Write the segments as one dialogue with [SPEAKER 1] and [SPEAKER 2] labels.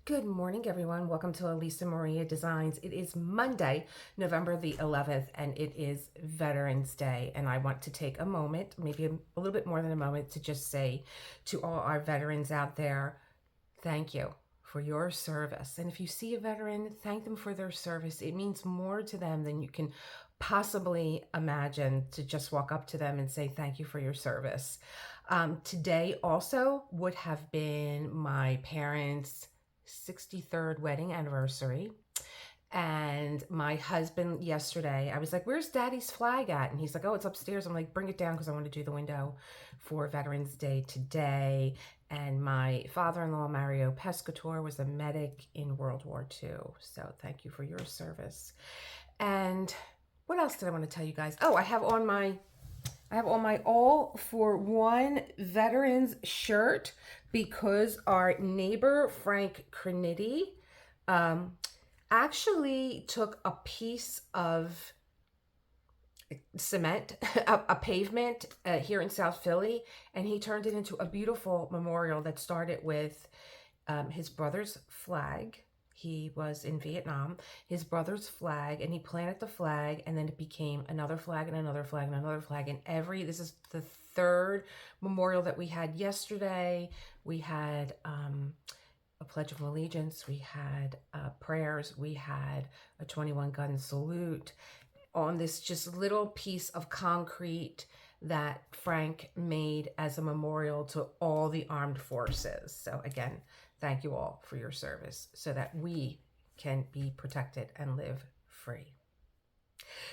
[SPEAKER 1] Good morning, everyone. Welcome to Elisa Maria Designs. It is Monday, November the 11th, and it is Veterans Day. And I want to take a moment, maybe a little bit more than a moment, to just say to all our veterans out there, thank you for your service. And if you see a veteran, thank them for their service. It means more to them than you can possibly imagine to just walk up to them and say thank you for your service. Today also would have been my parents' 63rd wedding anniversary. And my husband yesterday, I was like, where's Daddy's flag at? And he's like, oh, it's upstairs. I'm like, bring it down because I want to do the window for Veterans Day today. And my father-in-law, Mario Pescatore, was a medic in World War II. So thank you for your service. And what else did I want to tell you guys? Oh, I have on my All for One veterans shirt because our neighbor, Frank Crinity, actually took a piece of cement, a pavement here in South Philly, and he turned it into a beautiful memorial that started with his brother's flag. He was in Vietnam, his brother's flag, and he planted the flag, and then it became another flag and another flag and another flag. And this is the third memorial that we had yesterday. We had a Pledge of Allegiance, we had prayers, we had a 21 gun salute on this just little piece of concrete that Frank made as a memorial to all the armed forces. So again, thank you all for your service so that we can be protected and live free.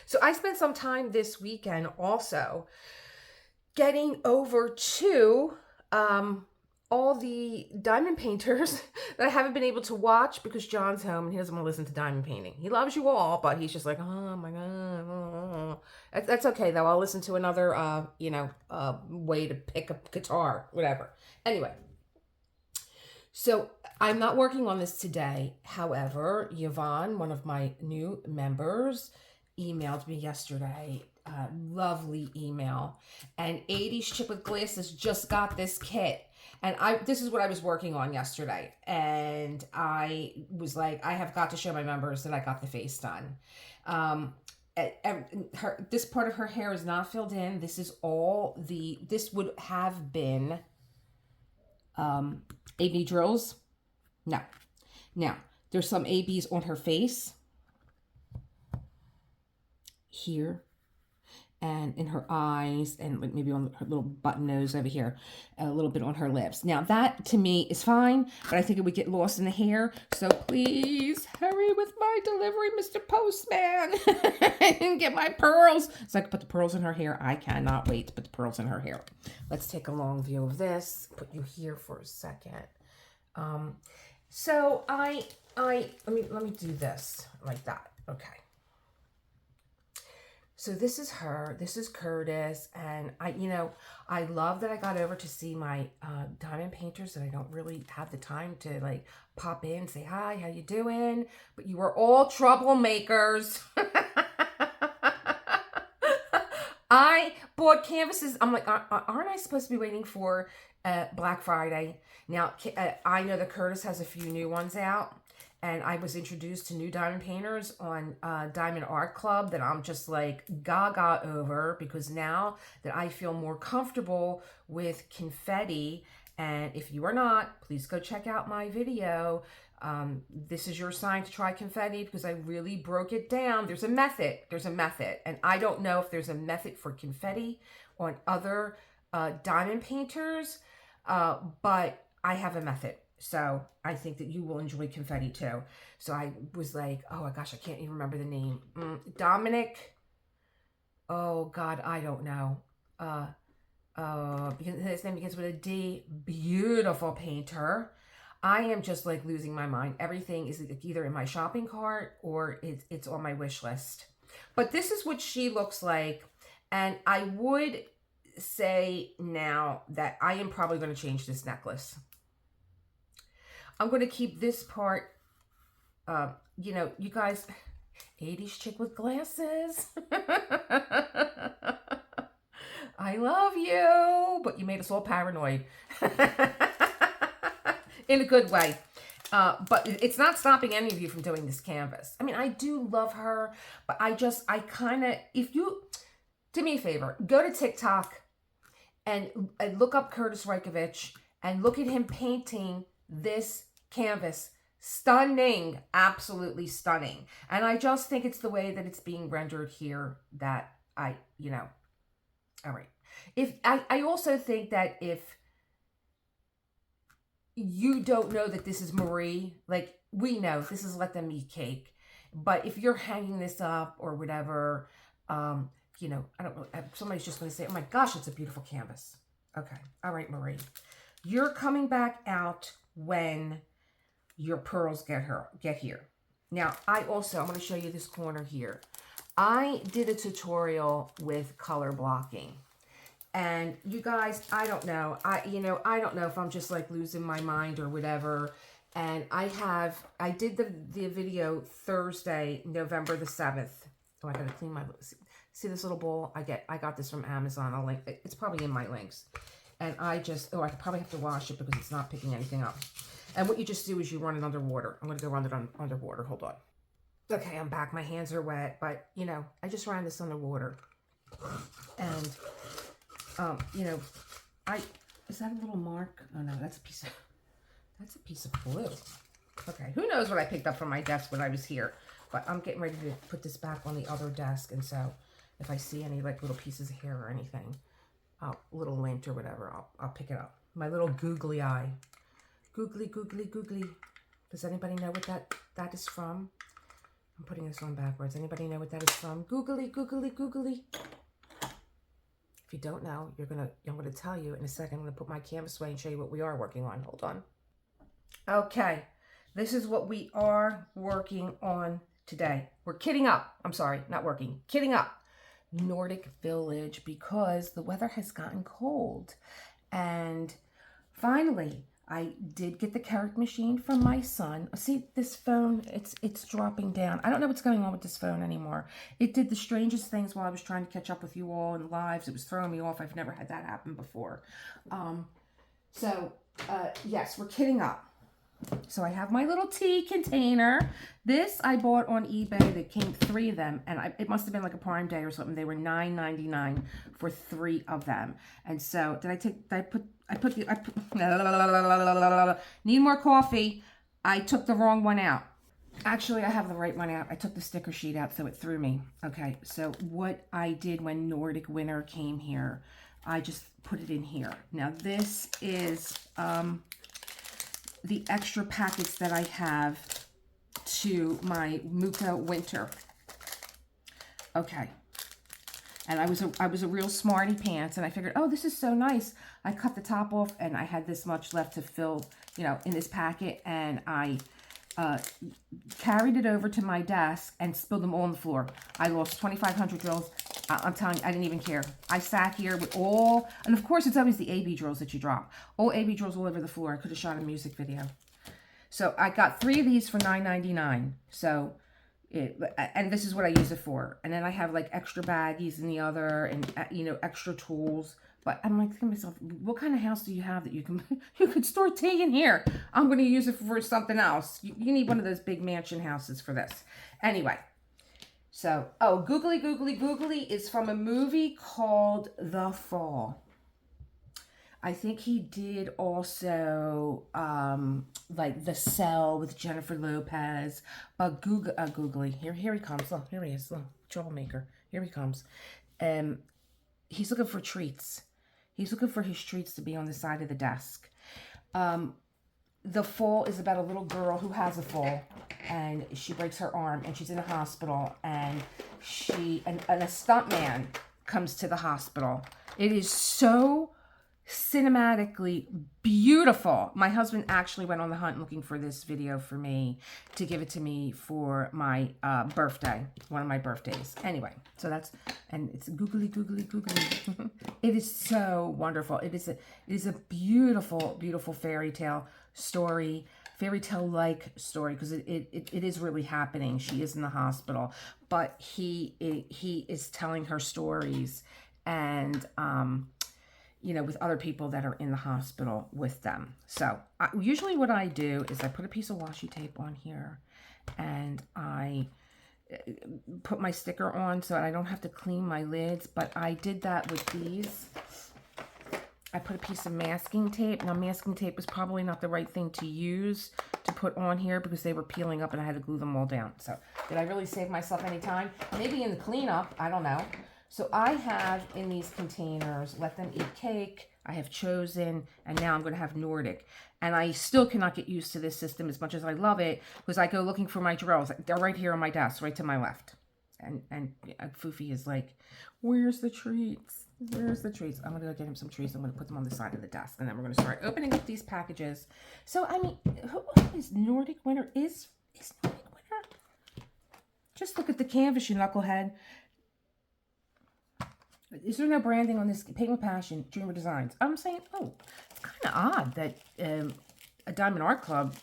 [SPEAKER 1] So I spent some time this weekend also getting over to all the diamond painters that I haven't been able to watch because John's home and he doesn't want to listen to diamond painting. He loves you all, but he's just like, oh my God. Oh. That's okay though. I'll listen to another, way to pick up guitar, whatever. Anyway. So I'm not working on this today. However, Yvonne, one of my new members, emailed me yesterday. Lovely email. And 80s Chick with Glasses just got this kit. And this is what I was working on yesterday. And I was like, I have got to show my members that I got the face done. This part of her hair is not filled in. This is this would have been AB drills. No. Now, there's some ABs on her face. Here. And in her eyes, and maybe on her little button nose over here, a little bit on her lips. Now that to me is fine, but I think it would get lost in the hair. So please hurry with my delivery, Mr. Postman, and get my pearls. So I can put the pearls in her hair. I cannot wait to put the pearls in her hair. Let's take a long view of this. Put you here for a second. So let me do this like that. Okay. So this is her, this is Curtis, and I love that I got over to see my diamond painters that I don't really have the time to like pop in, say hi, how you doing? But you are all troublemakers. I bought canvases. I'm like, aren't I supposed to be waiting for Black Friday? Now, I know that Curtis has a few new ones out. And I was introduced to new diamond painters on Diamond Art Club that I'm just like gaga over because now that I feel more comfortable with confetti. And if you are not, please go check out my video. This is your sign to try confetti because I really broke it down. There's a method. And I don't know if there's a method for confetti on other diamond painters, but I have a method. So I think that you will enjoy confetti too. So I was like, oh my gosh, I can't even remember the name. Dominic. Oh God, I don't know. Because his name begins with a D. Beautiful painter. I am just like losing my mind. Everything is either in my shopping cart or it's on my wish list. But this is what she looks like. And I would say now that I am probably going to change this necklace. I'm going to keep this part, you guys, 80s Chick with Glasses. I love you, but you made us all paranoid in a good way. But it's not stopping any of you from doing this canvas. I mean, I do love her, but I kind of, if you, do me a favor, go to TikTok and look up Curtis Reikovich and look at him painting this canvas. Stunning, absolutely stunning. And I just think it's the way that it's being rendered here that I, you know, all right. If I also think that if you don't know that this is Marie, like, we know this is Let Them Eat Cake, but if you're hanging this up or whatever, you know, I don't know, somebody's just going to say, oh my gosh, it's a beautiful canvas. Okay. All right, Marie, you're coming back out when your pearls get here. Now, I'm going to show you this corner here. I did a tutorial with color blocking. And you guys, I don't know. I don't know if I'm just like losing my mind or whatever. And I did the video Thursday, November the 7th. Oh, I gotta clean my, see this little bowl? I got this from Amazon. I'll link, it's probably in my links. And I probably have to wash it because it's not picking anything up. And what you just do is you run it underwater. I'm gonna go run it underwater, hold on. Okay, I'm back, my hands are wet, but you know, I just ran this underwater. And you know, is that a little mark? Oh no, that's a piece of glue. Okay, who knows what I picked up from my desk when I was here, but I'm getting ready to put this back on the other desk, and so if I see any like little pieces of hair or anything, little lint or whatever, I'll pick it up. My little googly eye. Googly, googly, googly. Does anybody know what that is from? I'm putting this on backwards. Anybody know what that is from? Googly, googly, googly. If you don't know, I'm gonna tell you in a second. I'm gonna put my canvas away and show you what we are working on. Hold on. Okay, this is what we are working on today. We're kitting up. I'm sorry, not working. Kitting up Nordic Village because the weather has gotten cold. And finally, I did get the carrot machine from my son. See, this phone, it's dropping down. I don't know what's going on with this phone anymore. It did the strangest things while I was trying to catch up with you all in lives. It was throwing me off. I've never had that happen before. Yes, we're kitting up. So I have my little tea container. This I bought on eBay. There came 3 of them, and it must have been like a Prime Day or something. They were $9.99 for 3 of them. And so need more coffee. I took the wrong one out. Actually, I have the right one out. I took the sticker sheet out, so it threw me. Okay, so what I did when Nordic Winter came here, I just put it in here. Now this is the extra packets that I have to my Muka Winter. Okay. And I was a real smarty pants, and I figured, oh, this is so nice. I cut the top off, and I had this much left to fill, you know, in this packet, and I carried it over to my desk and spilled them all on the floor. I lost 2,500 drills. I'm telling you, I didn't even care. I sat here with all, and of course it's always the AB drills that you drop. All AB drills all over the floor. I could have shot a music video. So I got 3 of these for $9.99. So, and this is what I use it for. And then I have like extra baggies in the other, and you know, extra tools. But I'm like thinking to myself, what kind of house do you have that you could store tea in here? I'm going to use it for something else. You need one of those big mansion houses for this. Anyway. So, oh, Googly Googly Googly is from a movie called The Fall. I think he did also, like The Cell with Jennifer Lopez. But Googly, here he comes. Look, here he is. Look, troublemaker. Here he comes. He's looking for treats. He's looking for his treats to be on the side of the desk. The Fall is about a little girl who has a fall, and she breaks her arm, and she's in a hospital, and a stuntman comes to the hospital. It is so cinematically beautiful. My husband actually went on the hunt looking for this video for me to give it to me for my birthday, one of my birthdays. Anyway, so that's, and it's googly googly googly. It is so wonderful. It is a beautiful, beautiful fairy tale story, fairy tale like story, because it is really happening. She is in the hospital, but he is telling her stories, and you know, with other people that are in the hospital with them. So usually what I do is I put a piece of washi tape on here and I put my sticker on so I don't have to clean my lids. But I did that with these. I put a piece of masking tape. Now, masking tape was probably not the right thing to use to put on here because they were peeling up and I had to glue them all down. So did I really save myself any time? Maybe in the cleanup, I don't know. So I have in these containers, Let Them Eat Cake, I have Chosen, and now I'm going to have Nordic. And I still cannot get used to this system as much as I love it because I go looking for my drills. They're right here on my desk, right to my left. And Foofy is like, where's the treats? Where's the treats? I'm going to go get him some treats. I'm going to put them on the side of the desk. And then we're going to start opening up these packages. So, I mean, who is Nordic Winter? Is Nordic Winter? Just look at the canvas, you knucklehead. Is there no branding on this? Paint with Passion, Dreamer Designs. I'm saying, oh, it's kind of odd that a Diamond Art Club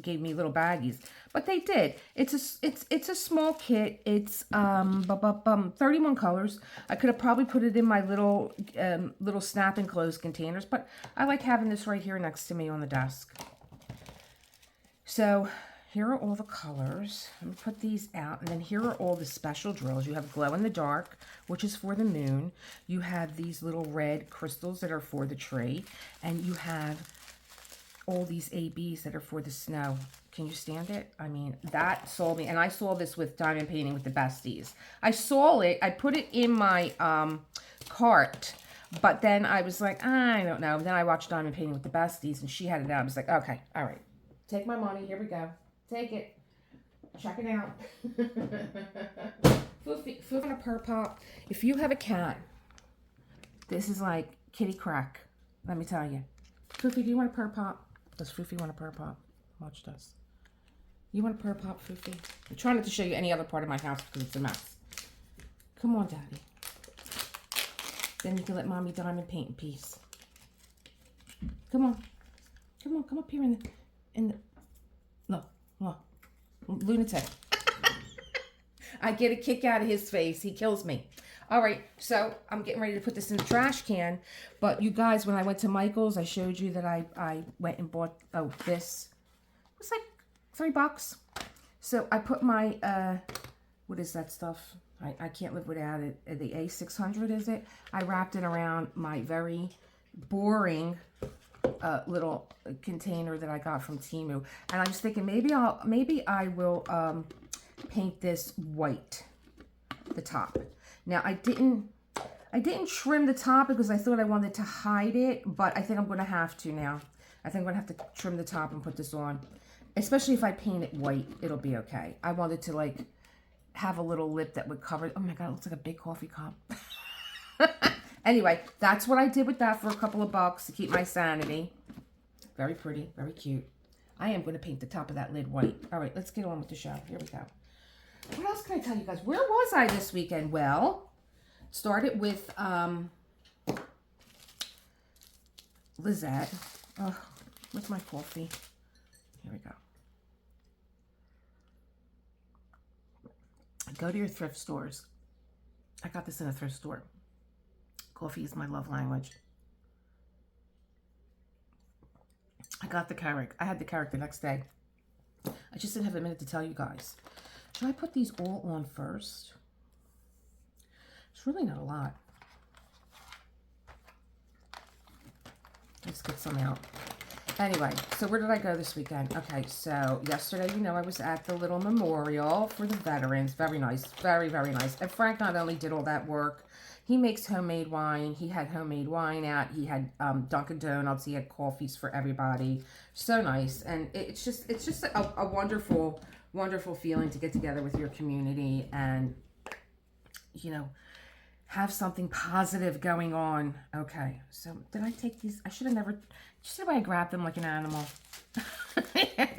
[SPEAKER 1] gave me little baggies, but they did. It's a small kit. It's 31 colors. I could have probably put it in my little snap and close containers, but I like having this right here next to me on the desk. So here are all the colors. Let me put these out, and then here are all the special drills. You have Glow in the Dark, which is for the moon. You have these little red crystals that are for the tree, and you have all these ABs that are for the snow. Can you stand it? I mean, that sold me. And I saw this with diamond painting with the besties. I saw it. I put it in my cart. But then I was like, I don't know. Then I watched Diamond Painting with the Besties, and she had it out. I was like, okay, all right. Take my money. Here we go. Take it. Check it out. Foofy on a purr pop. If you have a cat, this is like kitty crack. Let me tell you. Foofy, do you want a purr pop? Does Foofy want a purr pop? Watch this. You want a purr pop, Foofy? I'm trying not to show you any other part of my house because it's a mess. Come on, Daddy. Then you can let Mommy diamond paint in peace. Come on. Come on, come up here in the look. Lunatic. I get a kick out of his face. He kills me. All right, so I'm getting ready to put this in the trash can. But you guys, when I went to Michael's, I showed you that I went and bought, this. It was like $3. So I put my, what is that stuff? I can't live without it. The A600, is it? I wrapped it around my very boring little container that I got from Temu. And I was thinking maybe I will paint this white, the top. Now I didn't trim the top because I thought I wanted to hide it, but I think I'm going to have to now. I think I'm going to have to trim the top and put this on. Especially if I paint it white, it'll be okay. I wanted to like have a little lip that would cover it. Oh my God, it looks like a big coffee cup. Anyway, that's what I did with that for a couple of bucks to keep my sanity. Very pretty, very cute. I am going to paint the top of that lid white. All right, let's get on with the show. Here we go. What else can I tell you guys? Where was I this weekend? Well, started with Lizette. Oh, with my coffee. Here we go. Go to your thrift stores. I got this in a thrift store. Coffee is my love language. I got the carrot. I had the carrot the next day. I just didn't have a minute to tell you guys. Should I put these all on first? It's really not a lot. Let's get some out. Anyway, so where did I go this weekend? Okay, so yesterday, you know, I was at the little memorial for the veterans. Very nice. Very, very nice. And Frank not only did all that work, he makes homemade wine. He had homemade wine out. He had Dunkin' Donuts. He had coffees for everybody. So nice. And it's just a wonderful, wonderful feeling to get together with your community and, you know, have something positive going on. Okay, so did I take these? I should have never, you see why I grabbed them like an animal?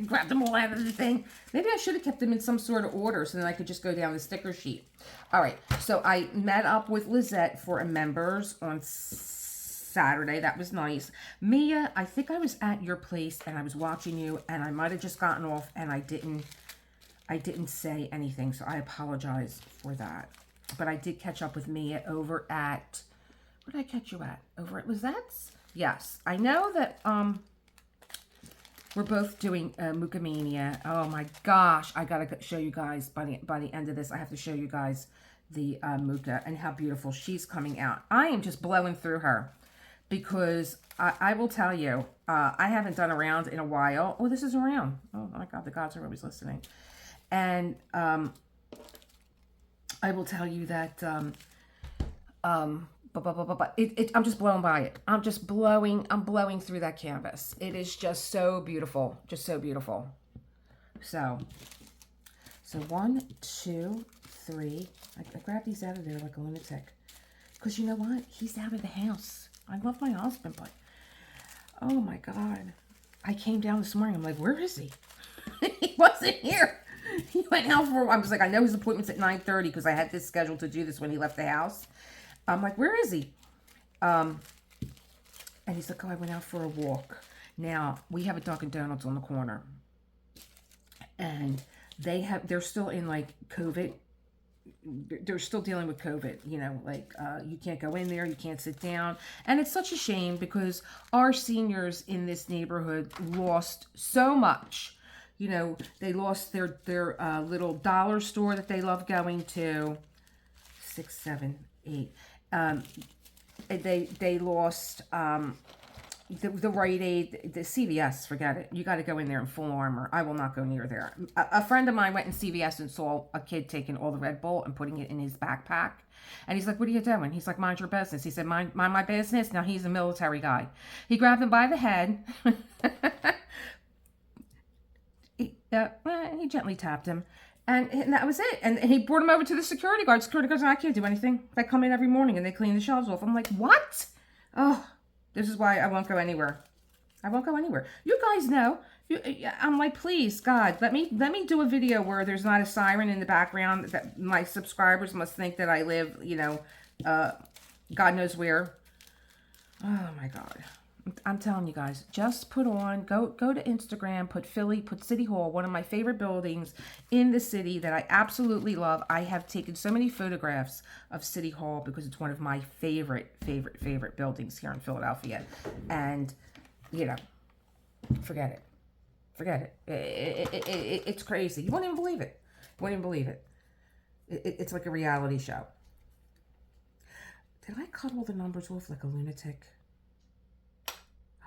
[SPEAKER 1] Grabbed them all out of the thing. Maybe I should have kept them in some sort of order so then I could just go down the sticker sheet. All right, so I met up with Lizette for a members on Saturday. That was nice. Mia, I think I was at your place and I was watching you and I might have just gotten off and I didn't say anything, so I apologize for that. But I did catch up with Mia over at Where did I catch you at? Over at Lizette's? Yes. I know that we're both doing Muka Mania. Oh my gosh. I gotta show you guys by the end of this. I have to show you guys the Muka and how beautiful she's coming out. I am just blowing through her because I will tell you, I haven't done a round in a while. Oh, this is a round. Oh my God, the gods are always listening. And I will tell you that I'm just blown by it. I'm blowing through that canvas. It is just so beautiful. Just so beautiful. So 1, 2, 3. I grabbed these out of there like a lunatic. Because you know what? He's out of the house. I love my husband, but oh my God. I came down this morning. I'm like, where is he? He wasn't here. He went out for, I was like, I know his appointment's at 9:30 because I had this scheduled to do this when he left the house. I'm like, where is he? And he's like, oh, I went out for a walk. Now, we have a Dunkin' Donuts on the corner. And they're still in like COVID. They're still dealing with COVID, you know, like you can't go in there, you can't sit down. And it's such a shame because our seniors in this neighborhood lost so much. You know, they lost their little dollar store that they love going to. 6, 7, 8. They lost the Rite Aid, the CVS, forget it. You got to go in there in full armor. I will not go near there. A friend of mine went in CVS and saw a kid taking all the Red Bull and putting it in his backpack. And he's like, what are you doing? He's like, mind your business. He said, mind my business. Now he's a military guy. He grabbed him by the head. He gently tapped him. And that was it. And he brought him over to the security guard. Security guards, I can't do anything. They come in every morning and they clean the shelves off. I'm like, what? Oh, this is why I won't go anywhere. I won't go anywhere. You guys know. I'm like, please, God, let me do a video where there's not a siren in the background that my subscribers must think that I live, you know, God knows where. Oh, my God. I'm telling you guys, just put on, go to Instagram, put City Hall, one of my favorite buildings in the city that I absolutely love. I have taken so many photographs of City Hall because it's one of my favorite buildings here in Philadelphia. And, you know, forget it. Forget it. It's crazy. You won't even believe it. You won't even believe it. It's like a reality show. Did I cut all the numbers off like a lunatic?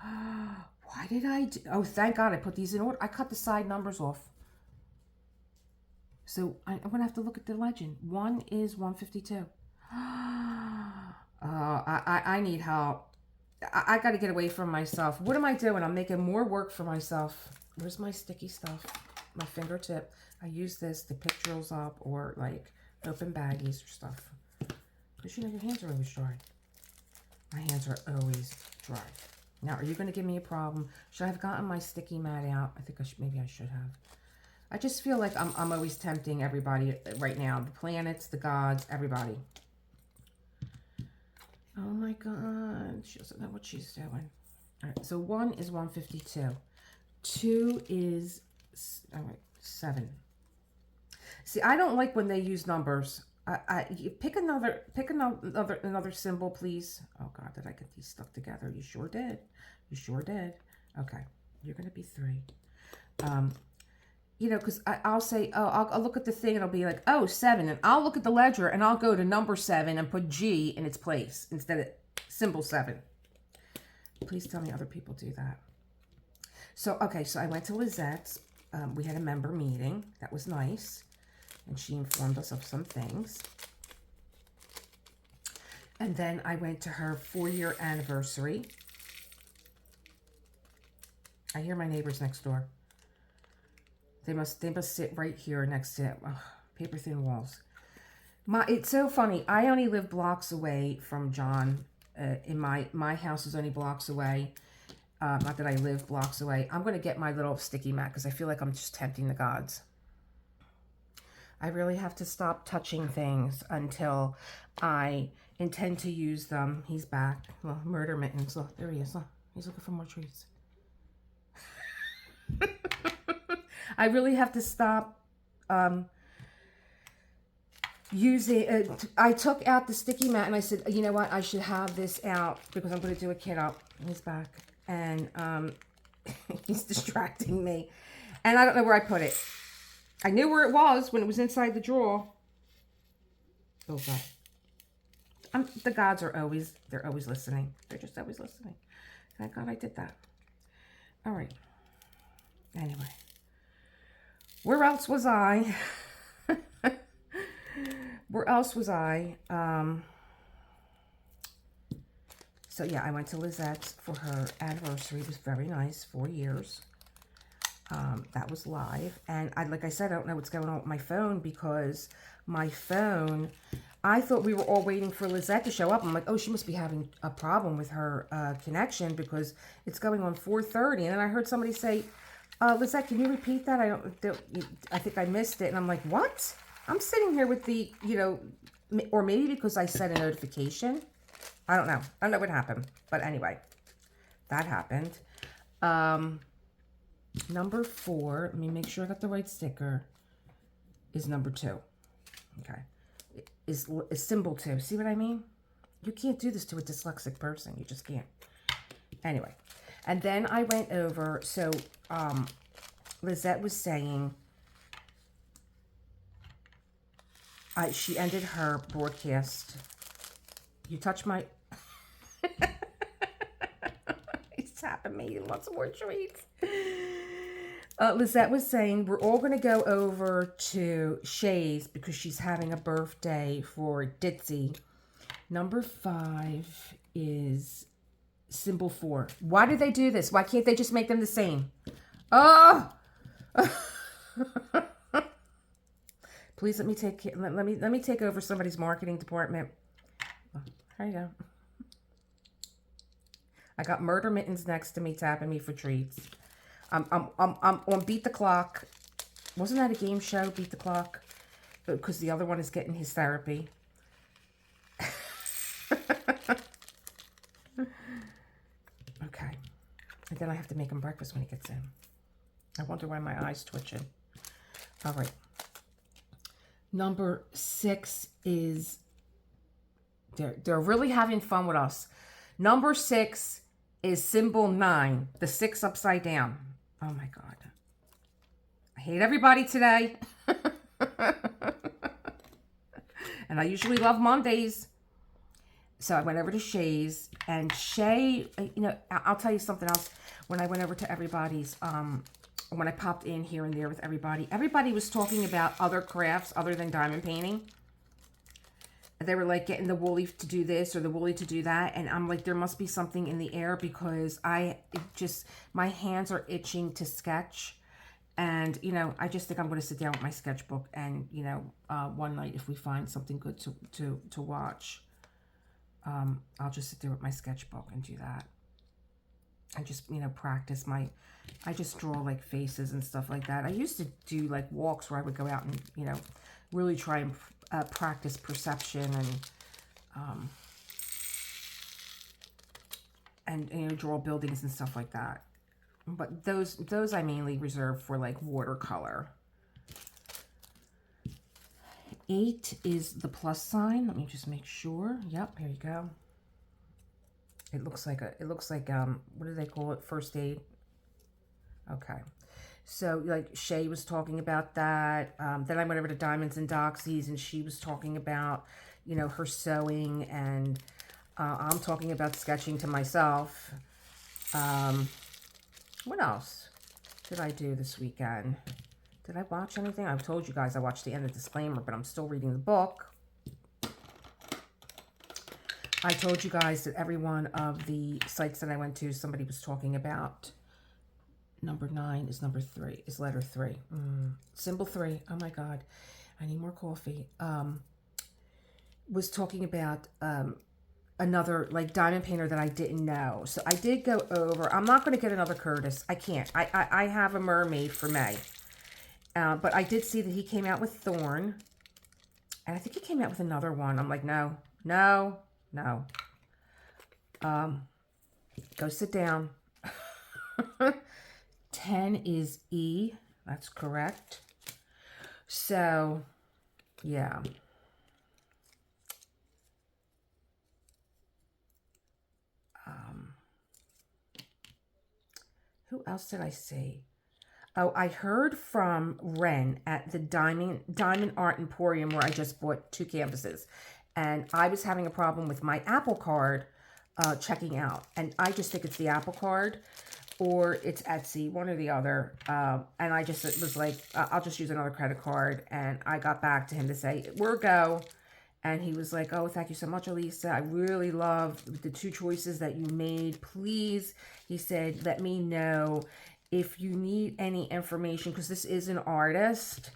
[SPEAKER 1] Why did I do? Oh, thank God I put these in order. I cut the side numbers off. So I'm going to have to look at the legend. 1 is 152. I need help. I got to get away from myself. What am I doing? I'm making more work for myself. Where's my sticky stuff? My fingertip. I use this to pick drills up or like open baggies or stuff. Because you know your hands are always dry. My hands are always dry. Now, are you going to give me a problem? Should I have gotten my sticky mat out? I think maybe I should have. I just feel like I'm always tempting everybody right now. The planets, the gods, everybody. Oh my God. She doesn't know what she's doing. All right, so 1 is 152. 2 is 7. See, I don't like when they use numbers. Pick another symbol, please. Oh God, did I get these stuck together? You sure did. You sure did. Okay, you're gonna be 3. You know, because I'll say, oh, I'll look at the thing and it'll be like, oh, 7, and I'll look at the ledger and I'll go to number 7 and put G in its place instead of symbol 7. Please tell me other people do that. So okay, so I went to Lizette's. We had a member meeting. That was nice. And she informed us of some things. And then I went to her 4-year anniversary. I hear my neighbors next door. They must sit right here next to paper thin walls. It's so funny. I only live blocks away from John. In my house is only blocks away. Not that I live blocks away. I'm going to get my little sticky mat because I feel like I'm just tempting the gods. I really have to stop touching things until I intend to use them. He's back. Well, murder mittens. Look, there he is. Look, he's looking for more treats. I really have to stop using, I took out the sticky mat and I said, you know what, I should have this out because I'm going to do a kit up. He's back. And he's distracting me. And I don't know where I put it. I knew where it was when it was inside the drawer. Oh, God. The gods are always, they're always listening. They're just always listening. Thank God I did that. All right. Anyway. Where else was I? Where else was I? So yeah, I went to Lizette's for her anniversary. It was very nice, 4 years. That was live. And like I said, I don't know what's going on with my phone because my phone, I thought we were all waiting for Lizette to show up. I'm like, oh, she must be having a problem with her connection because it's going on 4:30. And then I heard somebody say, Lizette, can you repeat that? I think I missed it. And I'm like, what? I'm sitting here with the, you know, or maybe because I set a notification. I don't know. I don't know what happened. But anyway, that happened. Number 4, let me make sure I got the right sticker, is number 2. Okay. Is symbol 2. See what I mean? You can't do this to a dyslexic person. You just can't. Anyway. And then I went over, so Lizette was saying, she ended her broadcast. You touch my... He's tapping me. He loves more treats. Lizette was saying, we're all going to go over to Shay's because she's having a birthday for Ditzy. Number 5 is symbol 4. Why did they do this? Why can't they just make them the same? Oh! Please let me take over somebody's marketing department. There you go. I got Murder Mittens next to me tapping me for treats. I'm on Beat the Clock. Wasn't that a game show, Beat the Clock? Because the other one is getting his therapy. Okay. And then I have to make him breakfast when he gets in. I wonder why my eye's twitching. All right. Number 6 is... They're really having fun with us. Number 6 is symbol 9. The 6 upside down. Oh my God. I hate everybody today. And I usually love Mondays. So I went over to Shay's. And Shay, you know, I'll tell you something else. When I went over to everybody's, when I popped in here and there with everybody was talking about other crafts other than diamond painting. They were like getting the woolly to do this or the woolly to do that. And I'm like, there must be something in the air because my hands are itching to sketch. And, you know, I just think I'm going to sit down with my sketchbook and, you know, one night if we find something good to watch, I'll just sit there with my sketchbook and do that. I just, you know, practice I just draw like faces and stuff like that. I used to do like walks where I would go out and, you know, really try and practice perception and you know, draw buildings and stuff like that. But those I mainly reserve for like watercolor. 8 is the plus sign. Let me just make sure. Yep, here you go. It looks like what do they call it? First aid. Okay. So, like, Shay was talking about that. Then I went over to Diamonds and Doxies, and she was talking about, you know, her sewing, and I'm talking about sketching to myself. What else did I do this weekend? Did I watch anything? I've told you guys I watched the end of Disclaimer, but I'm still reading the book. I told you guys that every one of the sites that I went to, somebody was talking about. Number 9 is number 3, is letter 3. Symbol 3. Oh my God. I need more coffee. Was talking about another like diamond painter that I didn't know. So I did go over. I'm not going to get another Curtis. I can't. I have a mermaid for May. But I did see that he came out with Thorn. And I think he came out with another one. I'm like, no. Go sit down. 10 is E. That's correct. So, yeah. Who else did I see? Oh, I heard from Ren at the Diamond Art Emporium where I just bought 2 canvases. And I was having a problem with my Apple Card checking out. And I just think it's the Apple Card or it's Etsy, one or the other. And I just was like, I'll just use another credit card. And I got back to him to say, we're go. And he was like, oh, thank you so much, Elisa. I really love the 2 choices that you made. Please, he said, let me know if you need any information, because this is an artist,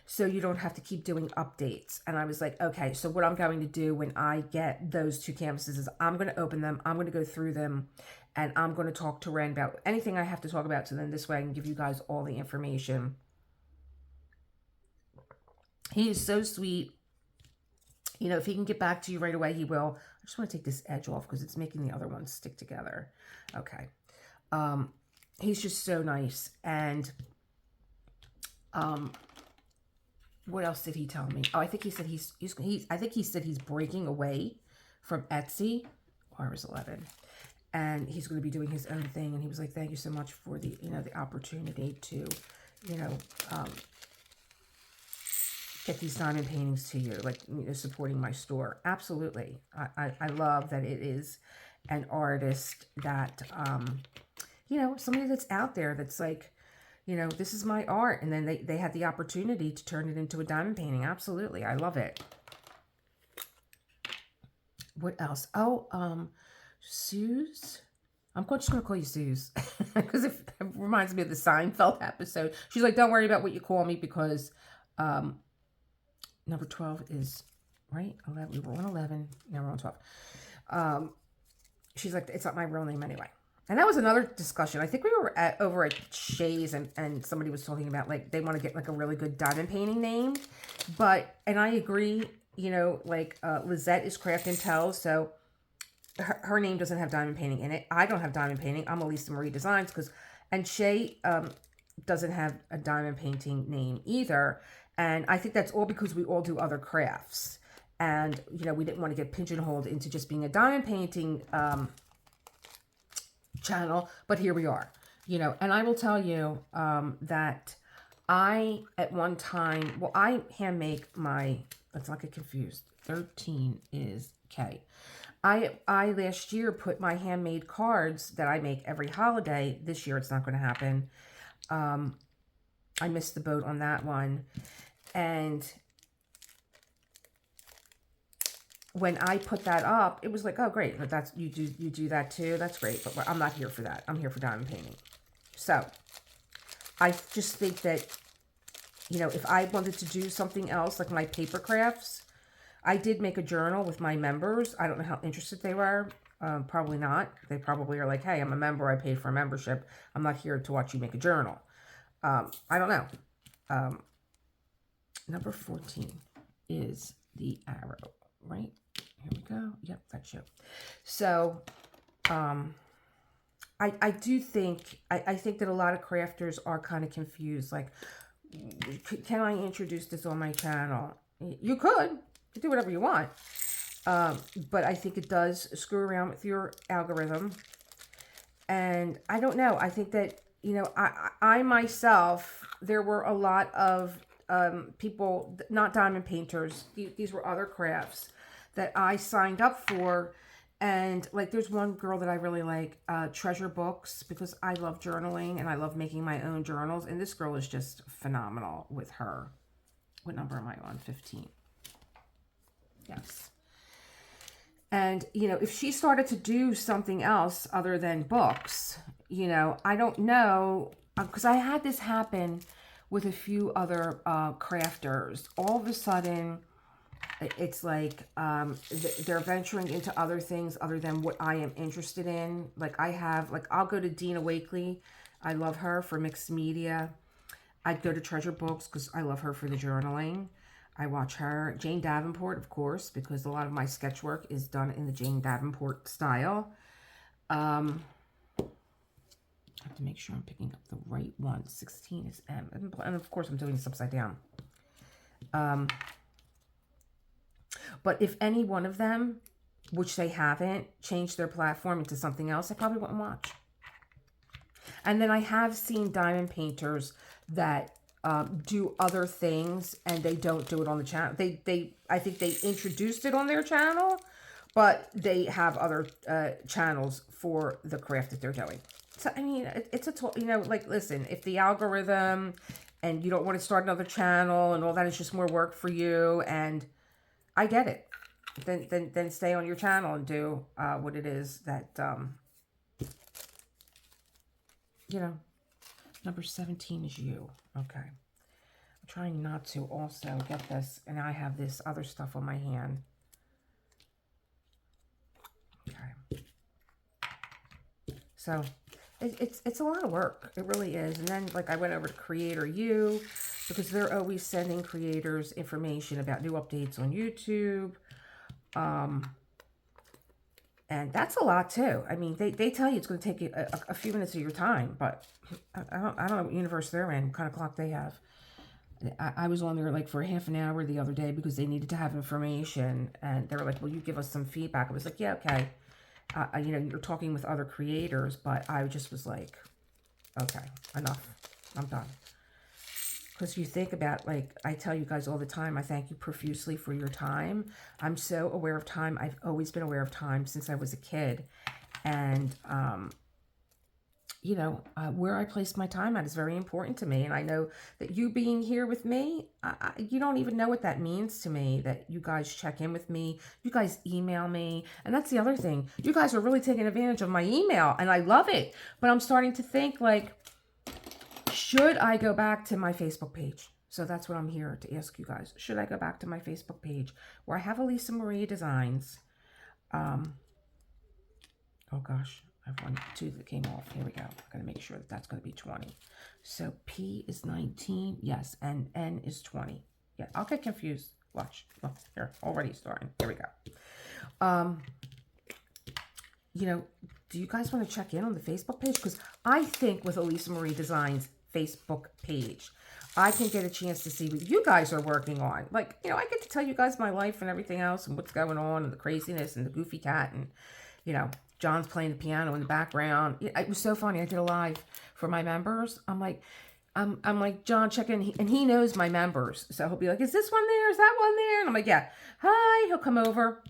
[SPEAKER 1] so you don't have to keep doing updates. And I was like, okay, so what I'm going to do when I get those 2 canvases is I'm going to open them, I'm going to go through them, and I'm going to talk to Ren about anything I have to talk about, so then this way I can give you guys all the information. He is so sweet. You know, if he can get back to you right away, he will. I just want to take this edge off because it's making the other ones stick together. Okay. He's just so nice. And what else did he tell me? Oh, I think he said I think he said he's breaking away from Etsy, August 11, and he's going to be doing his own thing. And he was like, "Thank you so much for the the opportunity to, get these diamond paintings to you, like supporting my store." Absolutely, I love that it is an artist that somebody that's out there that's like, this is my art, and then they had the opportunity to turn it into a diamond painting. Absolutely, I love it. What else? Oh, Suze. I'm just going to call you Suze because it reminds me of the Seinfeld episode. She's like, don't worry about what you call me because number 12 is, right? 11. We were on 11. Now we're on 12. She's like, it's not my real name anyway. And that was another discussion. I think we were over at Shay's and somebody was talking about like they want to get like a really good diamond painting name. And I agree, Lizette is Craft and Tell, so her name doesn't have diamond painting in it. I don't have diamond painting. I'm Elisa Marie Designs and Shay doesn't have a diamond painting name either. And I think that's all because we all do other crafts. And, we didn't want to get pigeonholed into just being a diamond painting channel, but here we are, and I will tell you that I, at one time, I hand make my, let's not get confused, 13 is K. I last year put my handmade cards that I make every holiday. This year it's not going to happen. I missed the boat on that one. And when I put that up, it was like, oh, great. But that's, you do that too. That's great. But I'm not here for that. I'm here for diamond painting. So I just think that, if I wanted to do something else, like my paper crafts, I did make a journal with my members. I don't know how interested they were. Probably not. They probably are like, hey, I'm a member. I paid for a membership. I'm not here to watch you make a journal. I don't know. Number 14 is the arrow, right? Here we go. Yep, that's you. So, I do think, I think that a lot of crafters are kind of confused. Like, can I introduce this on my channel? You could do whatever you want. But I think it does screw around with your algorithm. And I don't know. I think that, I myself, there were a lot of people, not diamond painters. These were other crafts that I signed up for. And like, there's one girl that I really like, Treasure Books, because I love journaling and I love making my own journals. And this girl is just phenomenal with her. What number am I on? 15. Yes. And, if she started to do something else other than books, I don't know, because I had this happen with a few other crafters. All of a sudden, it's like they're venturing into other things other than what I am interested in. Like I'll go to Dina Wakely. I love her for mixed media. I'd go to Treasure Books because I love her for the journaling. I watch her. Jane Davenport, of course, because a lot of my sketch work is done in the Jane Davenport style. I have to make sure I'm picking up the right one. 16 is M. And of course, I'm doing this upside down. But if any one of them, which they haven't, changed their platform into something else, I probably wouldn't watch. And then I have seen diamond painters that do other things and they don't do it on the channel. I think they introduced it on their channel, but they have other channels for the craft that they're doing. So, I mean, it's a tool, you know, like, listen, if the algorithm and you don't want to start another channel and all that is just more work for you, and I get it, then stay on your channel and do what it is that, you know, number 17 is you. Okay. I'm trying not to also get this, and I have this other stuff on my hand. Okay. So it's a lot of work. It really is. And then, like, I went over to Creator You, because they're always sending creators information about new updates on YouTube. And that's a lot too. I mean, they tell you it's going to take you a few minutes of your time, but I don't know what universe they're in, what kind of clock they have. I was on there like for half an hour the other day because they needed to have information, and they were like, "Well, you give us some feedback." I was like, "Yeah, okay." You know, you're talking with other creators, but I just was like, "Okay, enough. I'm done." Because you think about, like, I tell you guys all the time, I thank you profusely for your time. I'm so aware of time. I've always been aware of time since I was a kid. And, you know, where I place my time at is very important to me. And I know that you being here with me, you don't even know what that means to me, that you guys check in with me. You guys email me. And that's the other thing. You guys are really taking advantage of my email, and I love it. But I'm starting to think, like, should I go back to my Facebook page? So that's what I'm here to ask you guys. Should I go back to my Facebook page where I have Elisa Marie Designs? Oh gosh, I have 1, 2 that came off. Here we go. I gotta make sure that that's gonna be 20. So P is 19, yes, and N is 20. Yeah, I'll get confused. Watch. Well, here, already starting. Here we go. You know, do you guys want to check in on the Facebook page? Because I think with Elisa Marie Designs Facebook page, I can get a chance to see what you guys are working on. Like, you know, I get to tell you guys my life and everything else and what's going on and the craziness and the goofy cat, and, you know, John's playing the piano in the background. It was so funny. I did a live for my members. I'm like, John, check in. And he knows my members. So he'll be like, is this one there? Is that one there? And I'm like, yeah. Hi. He'll come over.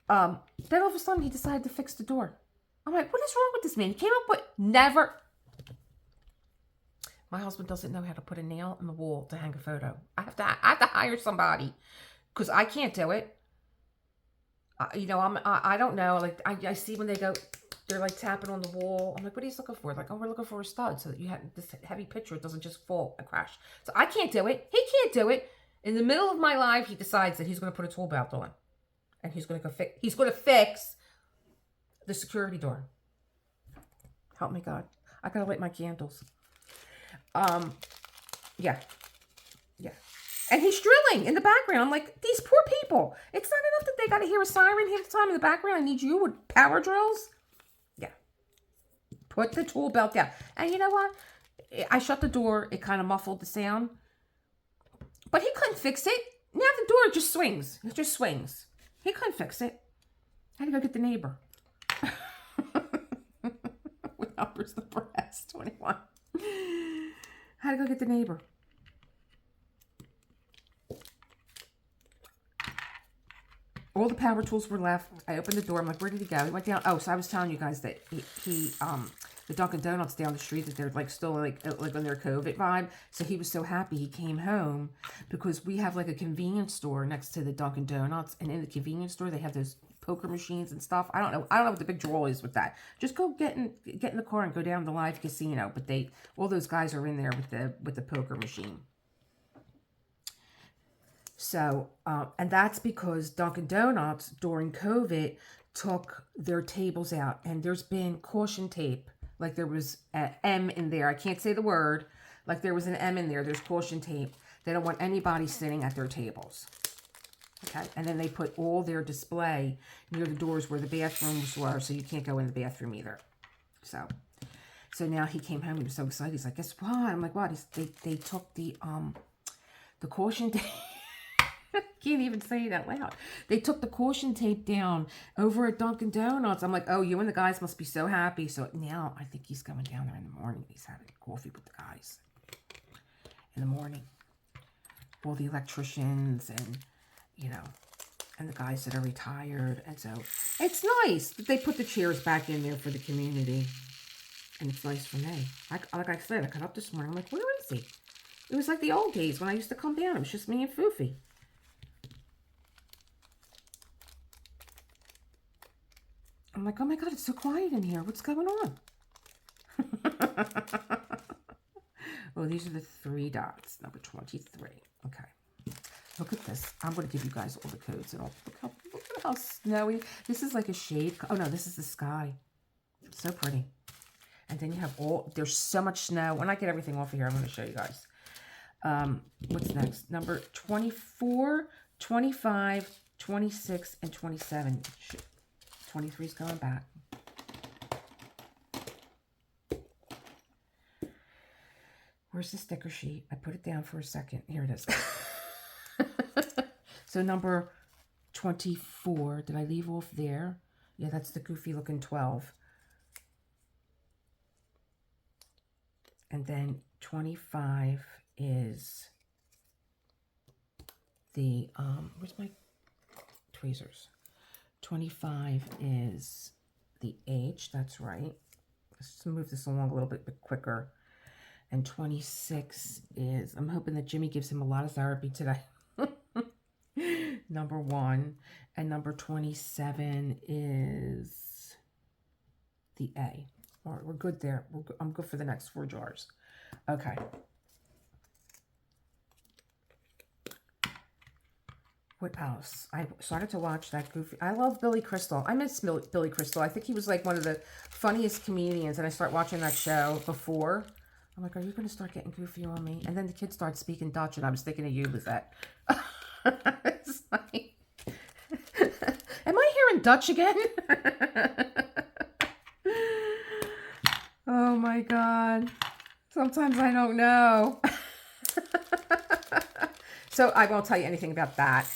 [SPEAKER 1] Then all of a sudden he decided to fix the door. I'm like, what is wrong with this man? He came up with never. My husband doesn't know how to put a nail in the wall to hang a photo. I have to hire somebody because I can't do it. You know, I don't know. Like, I see when they go, they're like tapping on the wall. I'm like, what are you looking for? Like, oh, we're looking for a stud so that you have this heavy picture. It doesn't just fall and crash. So I can't do it. He can't do it. In the middle of my live, he decides that he's going to put a tool belt on. And he's going to go fix. He's going to fix the security door. Help me, God. I gotta light my candles. Yeah. And he's drilling in the background. I'm like, these poor people. It's not enough that they gotta hear a siren half the time in the background. I need you with power drills. Yeah. Put the tool belt down. And you know what? I shut the door. It kind of muffled the sound. But he couldn't fix it. Now the door just swings. It just swings. He couldn't fix it. I had to go get the neighbor. What number's the brass? 21. I had to go get the neighbor. All the power tools were left. I opened the door. I'm like, where did he go? He went down. Oh, so I was telling you guys that he the Dunkin' Donuts down the street, that they're like still like on their COVID vibe. So he was so happy he came home because we have like a convenience store next to the Dunkin' Donuts, and in the convenience store they have those poker machines and stuff. I don't know what the big draw is with that. Just go get in the car and go down to the live casino. But all those guys are in there with the poker machine. So, and that's because Dunkin' Donuts during COVID took their tables out, and there's been caution tape. Like there was an M in there. I can't say the word. Like there was an M in there. There's caution tape. They don't want anybody sitting at their tables. Okay. And then they put all their display near the doors where the bathrooms were, so you can't go in the bathroom either. So now he came home. He was so excited. He's like, guess what? I'm like, what? They took the caution tape. Can't even say it out loud. They took the caution tape down over at Dunkin' Donuts. I'm like, oh, you and the guys must be so happy. So now I think he's going down there in the morning. He's having coffee with the guys in the morning. All the electricians and, you know, and the guys that are retired. And so it's nice that they put the chairs back in there for the community. And it's nice for me. Like I said, I got up this morning. I'm like, where is he? It was like the old days when I used to come down. It was just me and Foofy. I'm like, oh my God, it's so quiet in here. What's going on? Oh, these are the 3 dots, number 23. Okay. Look at this. I'm going to give you guys all the codes. And look at how snowy. This is like a shade. Oh, no, this is the sky. It's so pretty. And then you have there's so much snow. When I get everything off of here, I'm going to show you guys. What's next? Number 24, 25, 26, and 27. 23 is going back. Where's the sticker sheet? I put it down for a second. Here it is. So number 24, did I leave off there? Yeah, that's the goofy looking 12. And then 25 is the, where's my tweezers? 25 is the H, that's right. Let's move this along a little bit quicker. And 26 is, I'm hoping that Jimmy gives him a lot of therapy today. Number 1. And number 27 is the A. All right, we're good there. I'm good for the next 4 jars. Okay. What else? I started to watch that goofy. I love Billy Crystal. I miss Billy Crystal. I think he was like one of the funniest comedians. And I start watching that show before. I'm like, are you going to start getting goofy on me? And then the kids start speaking Dutch, and I was thinking of you, Lizette. It's like, am I hearing Dutch again? Oh my God. Sometimes I don't know. So I won't tell you anything about that.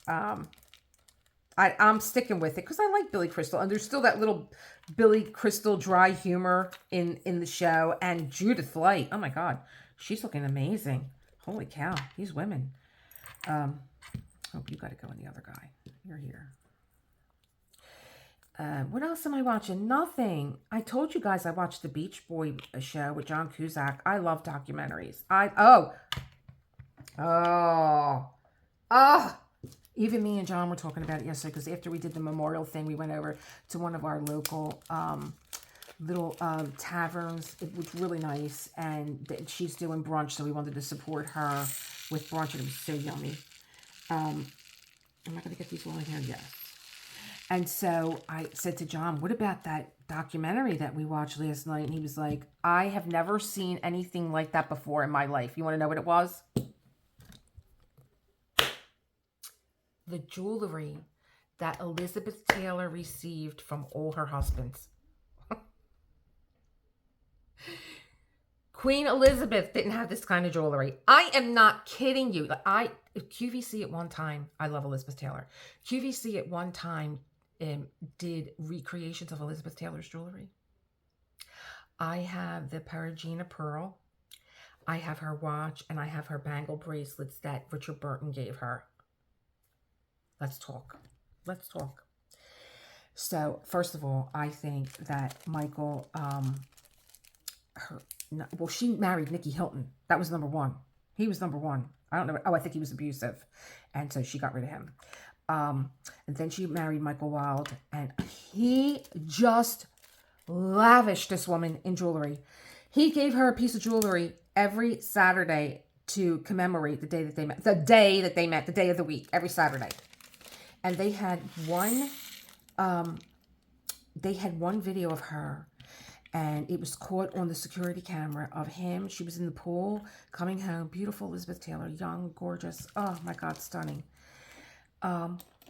[SPEAKER 1] I'm sticking with it because I like Billy Crystal, and there's still that little Billy Crystal dry humor in the show. And Judith Light, oh my God, she's looking amazing. Holy cow, these women. Hope you got to go in the other guy. You're here. What else am I watching? Nothing. I told you guys I watched the Beach Boy show with John Cusack. I love documentaries. Even me and John were talking about it yesterday because after we did the memorial thing, we went over to one of our local little taverns. It was really nice, and she's doing brunch, so we wanted to support her with brunch, and it was so yummy. Am I going to get these all in here? Yes. And so I said to John, what about that documentary that we watched last night? And he was like, I have never seen anything like that before in my life. You want to know what it was? The jewelry that Elizabeth Taylor received from all her husbands. Queen Elizabeth didn't have this kind of jewelry. I am not kidding you. QVC at one time, I love Elizabeth Taylor. QVC at one time did recreations of Elizabeth Taylor's jewelry. I have the Perugina pearl. I have her watch, and I have her bangle bracelets that Richard Burton gave her. Let's talk. Let's talk. So, first of all, I think that Michael, she married Nicky Hilton. That was number 1. He was number 1. I don't know. Oh, I think he was abusive. And so she got rid of him. And then she married Michael Wilde. And he just lavished this woman in jewelry. He gave her a piece of jewelry every Saturday to commemorate the day that they met. The day of the week, every Saturday. And they had one video of her, and it was caught on the security camera of him. She was in the pool, coming home. Beautiful Elizabeth Taylor, young, gorgeous. Oh my God, stunning.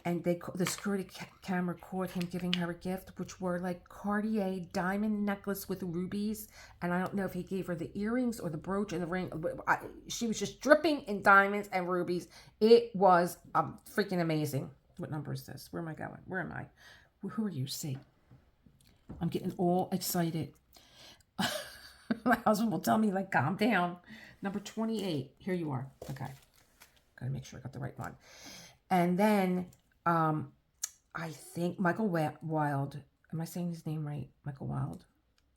[SPEAKER 1] and the security camera caught him giving her a gift, which were like Cartier diamond necklace with rubies. And I don't know if he gave her the earrings or the brooch and the ring. She was just dripping in diamonds and rubies. It was freaking amazing. What number is this? Where am I going? Where am I? Who are you? See, I'm getting all excited. My husband will tell me, like, calm down. Number 28. Here you are. Okay. Gotta make sure I got the right one. And then, I think Michael Wild, am I saying his name right? Michael Wild?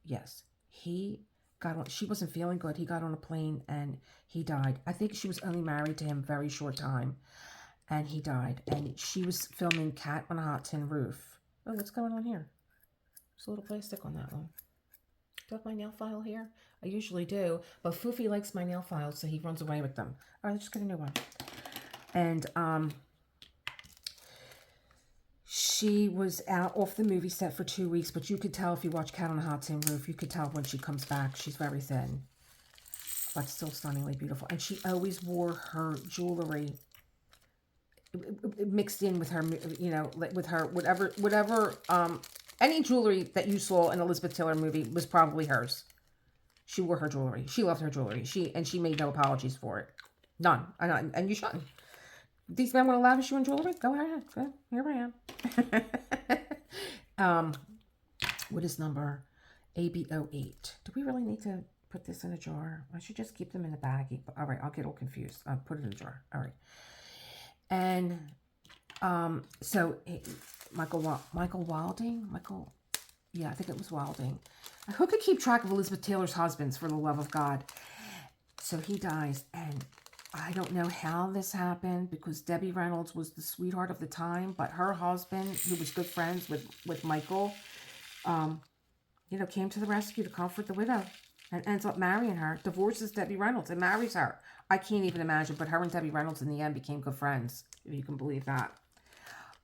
[SPEAKER 1] Yes. He got on, she wasn't feeling good. He got on a plane and he died. I think she was only married to him a very short time. And he died. And she was filming Cat on a Hot Tin Roof. Oh, what's going on here? There's a little plastic on that one. Do I have my nail file here? I usually do. But Foofy likes my nail files, so he runs away with them. All right, let's just get a new one. And, she was out off the movie set for 2 weeks, but you could tell if you watch Cat on a Hot Tin Roof, you could tell when she comes back. She's very thin, but still stunningly beautiful. And she always wore her jewelry mixed in with her, you know, with her, whatever, any jewelry that you saw in Elizabeth Taylor movie was probably hers. She wore her jewelry. She loved her jewelry. She made no apologies for it. None. And you shouldn't. These men want to lavish you in jewelry? Go ahead. Go. Here I am. What is number ABO8? Do we really need to put this in a jar? I should just keep them in the baggie. All right, I'll get all confused. I'll put it in a jar. All right. And so Michael Wilding? Yeah, I think it was Wilding. Who could keep track of Elizabeth Taylor's husbands, for the love of God? So he dies, and I don't know how this happened, because Debbie Reynolds was the sweetheart of the time, but her husband, who was good friends with Michael, you know, came to the rescue to comfort the widow and ends up marrying her, divorces Debbie Reynolds and marries her. I can't even imagine, but her and Debbie Reynolds in the end became good friends, if you can believe that.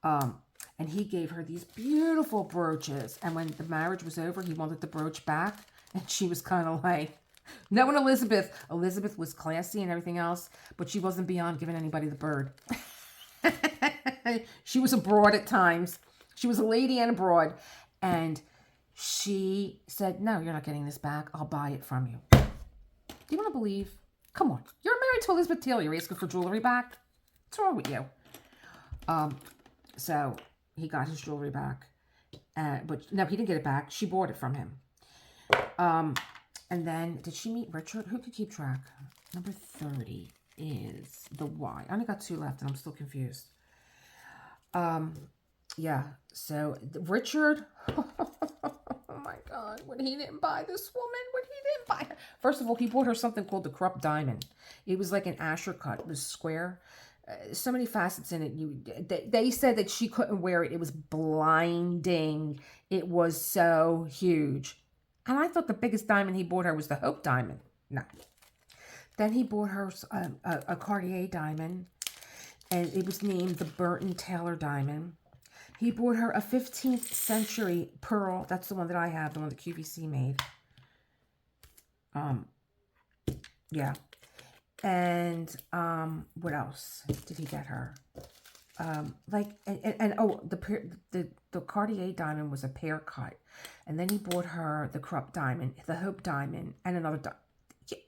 [SPEAKER 1] And he gave her these beautiful brooches, and when the marriage was over, he wanted the brooch back, and she was kind of like, knowing Elizabeth was classy and everything else, but she wasn't beyond giving anybody the bird. She was a broad at times. She was a lady and a broad. And she said, no, you're not getting this back. I'll buy it from you. Do you want to believe? Come on. You're married to Elizabeth Taylor. You're asking for jewelry back? What's wrong with you? So he got his jewelry back. But no, he didn't get it back. She bought it from him. And then, did she meet Richard? Who could keep track? Number 30 is the Y. I only got 2 left, and I'm still confused. Yeah, so Richard, oh my God, when he didn't buy this woman, when he didn't buy her. First of all, he bought her something called the Krupp Diamond. It was like an Asher cut. It was square. So many facets in it. They said that she couldn't wear it. It was blinding. It was so huge. And I thought the biggest diamond he bought her was the Hope Diamond. No. Then he bought her a Cartier diamond, and it was named the Burton Taylor Diamond. He bought her a 15th century pearl. That's the one that I have, the one that QVC made. Yeah. And what else did he get her? The Cartier diamond was a pear cut, and then he bought her the Krupp diamond, the Hope diamond, and another diamond.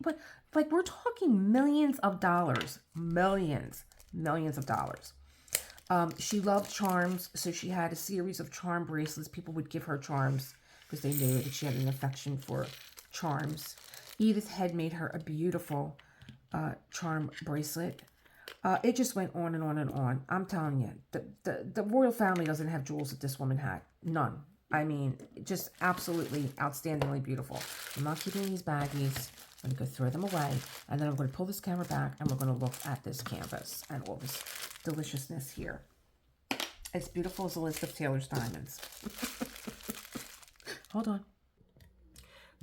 [SPEAKER 1] But like, we're talking millions of dollars, millions of dollars. She loved charms, so she had a series of charm bracelets. People would give her charms because they knew that she had an affection for charms. Edith Head made her a beautiful charm bracelet. It just went on and on and on. I'm telling you, the royal family doesn't have jewels that this woman had. None. I mean, just absolutely outstandingly beautiful. I'm not keeping these baggies. I'm going to go throw them away. And then I'm going to pull this camera back, and we're going to look at this canvas and all this deliciousness here. As beautiful as Elizabeth Taylor's diamonds. Hold on.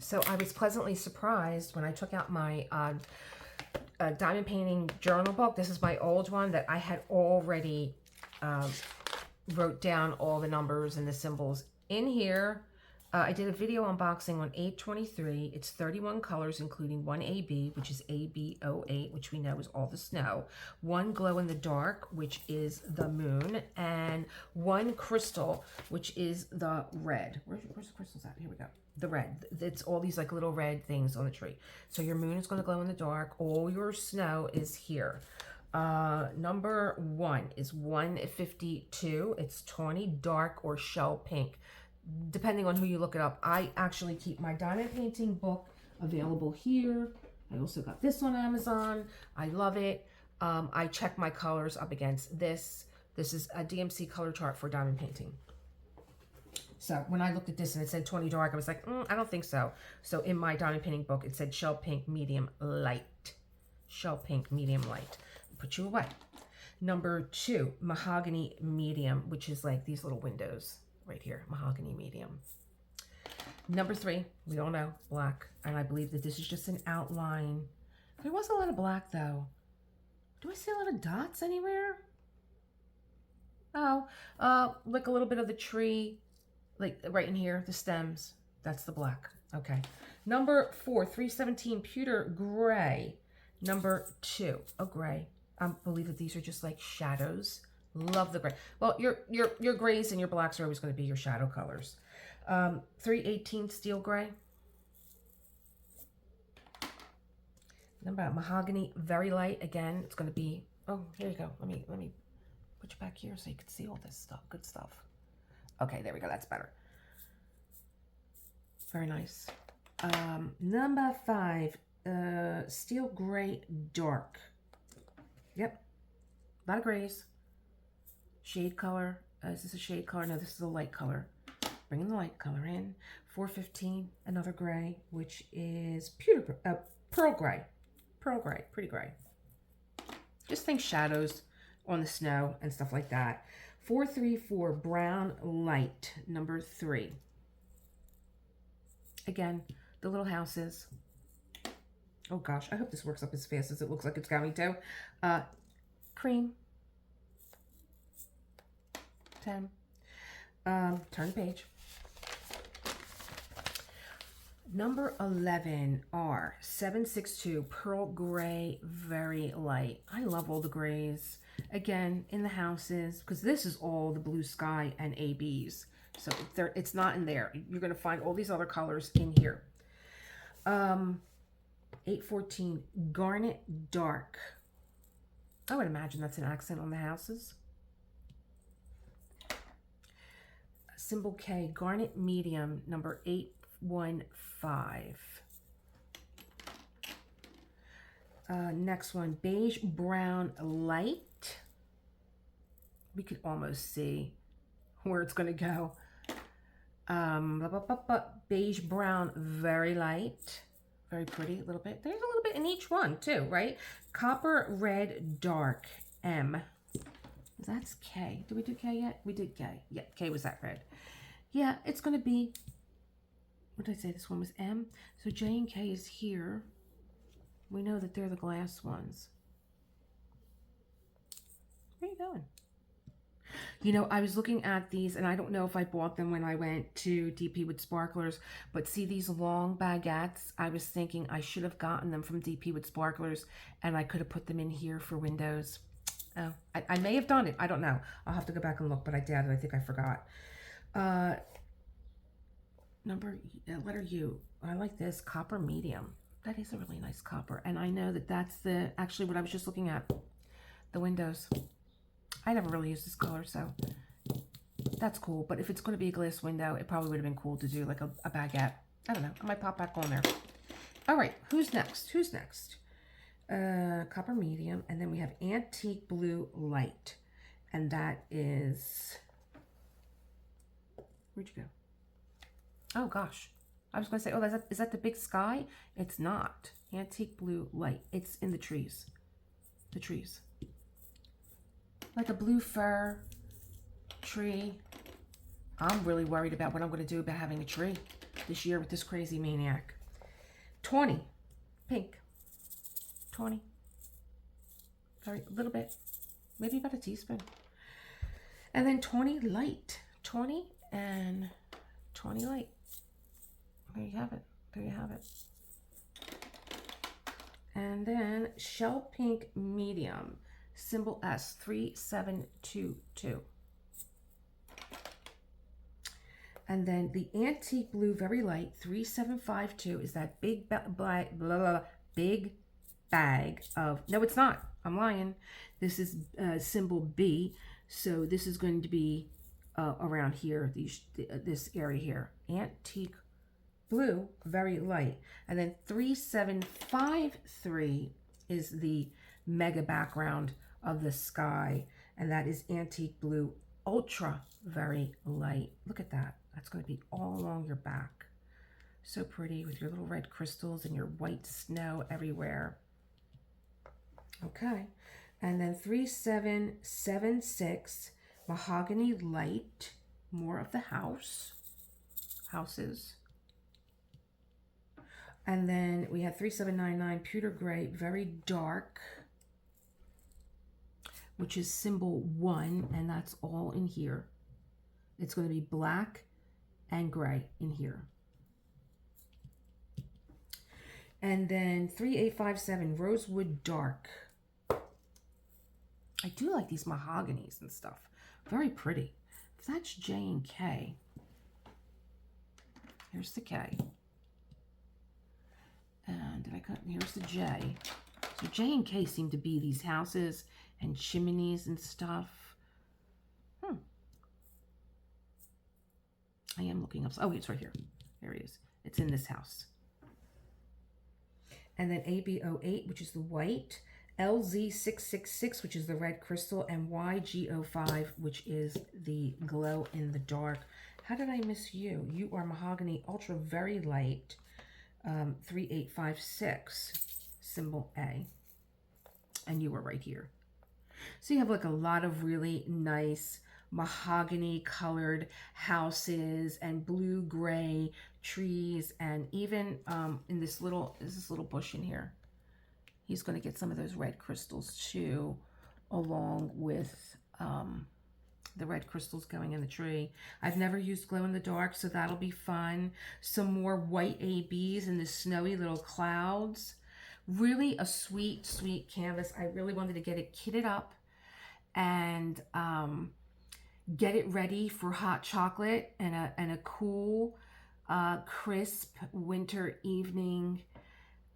[SPEAKER 1] So I was pleasantly surprised when I took out my diamond painting journal book. This is my old one that I had already wrote down all the numbers and the symbols in here. I did a video unboxing on 8/23. It's 31 colors, including one AB, which is AB08, which we know is all the snow, one glow in the dark, which is the moon, and one crystal, which is the red. Where's the crystals at? Here we go. The red. It's all these like little red things on the tree. So your moon is going to glow in the dark. All your snow is here. Number 1 is 152. It's tawny, dark, or shell pink, depending on who you look it up. I actually keep my diamond painting book available here. I also got this on Amazon. I love it. I check my colors up against this. This is a DMC color chart for diamond painting. So when I looked at this and it said 20 dark, I was like, I don't think so. So in my diamond painting book, it said shell pink, medium, light. Shell pink, medium, light. Put you away. Number 2, mahogany medium, which is like these little windows right here, mahogany medium. Number 3, we all know, black. And I believe that this is just an outline. There was a lot of black though. Do I see a lot of dots anywhere? Oh, like a little bit of the tree, like right in here, the stems. That's the black. Okay. Number 4, 317 pewter gray. Number 2, a gray. I believe that these are just like shadows. Love the gray. Well, your grays and your blacks are always going to be your shadow colors. 318 steel gray. Number mahogany, very light. Again, it's going to be. Oh, here you go. Let me put you back here so you can see all this stuff. Good stuff. Okay, there we go. That's better. Very nice. Number 5, steel gray dark. Yep, a lot of grays. Shade color. Is this a shade color? No, this is a light color. Bringing the light color in. 415, another gray, which is pearl gray. Pearl gray, pretty gray. Just think shadows on the snow and stuff like that. 434, brown light, number 3. Again, the little houses. Oh gosh, I hope this works up as fast as it looks like it's going to. Cream. 10. Turn the page. Number 11 are 762 pearl gray, very light. I love all the grays. Again, in the houses, because this is all the blue sky and ABs. So it's not in there. You're going to find all these other colors in here. 814 garnet dark. I would imagine that's an accent on the houses. Symbol K, garnet medium, number 815. Next one, beige brown light. We could almost see where it's going to go. Beige brown, very light. Very pretty, a little bit. There's a little bit in each one too, right? Copper red dark, M. That's K. Did we do K yet? We did K. Yeah, K was that red. Yeah, it's going to be, what did I say? This one was M. So J and K is here. We know that they're the glass ones. Where are you going? You know, I was looking at these, and I don't know if I bought them when I went to DP with Sparklers, but see these long baguettes? I was thinking I should have gotten them from DP with Sparklers, and I could have put them in here for windows. Oh, I may have done it. I don't know. I'll have to go back and look, but I doubt it. I think I forgot. Letter U. I like this copper medium. That is a really nice copper, and I know that that's actually what I was just looking at. The windows. I never really used this color, so that's cool. But if it's going to be a glass window, it probably would have been cool to do like a baguette. I don't know. I might pop back on there. All right. Who's next? Who's next? Copper medium. And then we have antique blue light. And that is... Where'd you go? Oh, gosh. I was going to say, oh, is that the big sky? It's not. Antique blue light. It's in the trees. The trees. Like a blue fir tree. I'm really worried about what I'm going to do about having a tree this year with this crazy maniac. 20. Pink. 20. Very little bit. Maybe about a teaspoon. And then 20 light. 20 and 20 light. there you have it. There you have it. And then Shell Pink Medium, symbol S, 3722. And then the Antique Blue Very Light, 3752, is that big big bag of, no, it's not. I'm lying. This is symbol B. So this is going to be around here, this area here. Antique Blue Very Light. And then 3753 is the mega background of the sky. And that is Antique Blue Ultra Very Light. Look at that. That's going to be all along your back. So pretty with your little red crystals and your white snow everywhere. Okay. And then 3776, Mahogany Light, more of the houses. And then we have 3799, Pewter Gray, Very Dark, which is symbol 1, and that's all in here. It's going to be black and gray in here. And then 3857, Rosewood Dark. I do like these mahoganies and stuff. Very pretty. That's J and K. Here's the K. And did I cut? Here's the J. So J and K seem to be these houses and chimneys and stuff. I am looking up. Oh, it's right here. There he is. It's in this house. And then ABO8, which is the white. LZ666, which is the red crystal, and YGO5, which is the glow in the dark. How did I miss you? You are Mahogany Ultra Very Light, 3856, symbol A, and you were right here. So you have like a lot of really nice mahogany colored houses and blue gray trees, and even in this little bush in here. He's going to get some of those red crystals too, along with the red crystals going in the tree. I've never used glow in the dark, so that'll be fun. Some more white ABs in the snowy little clouds. Really a sweet, sweet canvas. I really wanted to get it kitted up and get it ready for hot chocolate and a cool, crisp winter evening.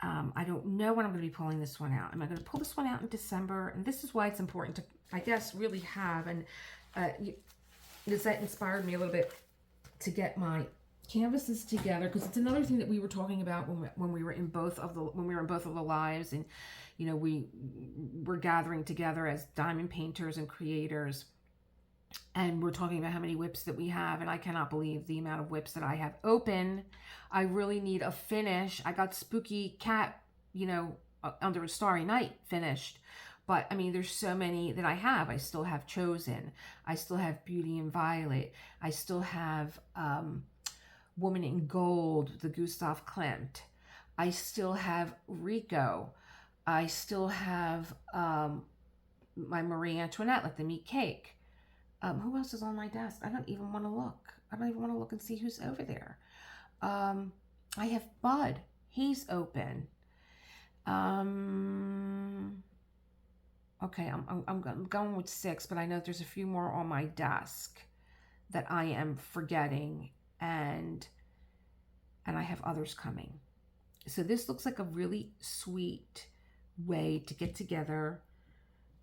[SPEAKER 1] I don't know when I'm going to be pulling this one out. Am I going to pull this one out in December? And this is why it's important to, I guess, really have. And that inspired me a little bit to get my canvases together, because it's another thing that we were talking about when we were in both of the lives, and you know, we were gathering together as diamond painters and creators. And we're talking about how many whips that we have, and I cannot believe the amount of whips that I have open. I really need a finish. I got Spooky Cat, you know, Under a Starry Night finished. But, I mean, there's so many that I have. I still have Chosen. I still have Beauty and Violet. I still have Woman in Gold, the Gustav Klimt. I still have Rico. I still have my Marie Antoinette, Let Them Eat Cake. Who else is on my desk? I don't even want to look. I don't even want to look and see who's over there. I have Bud. He's open. Okay, I'm going with 6, but I know there's a few more on my desk that I am forgetting, and I have others coming. So this looks like a really sweet way to get together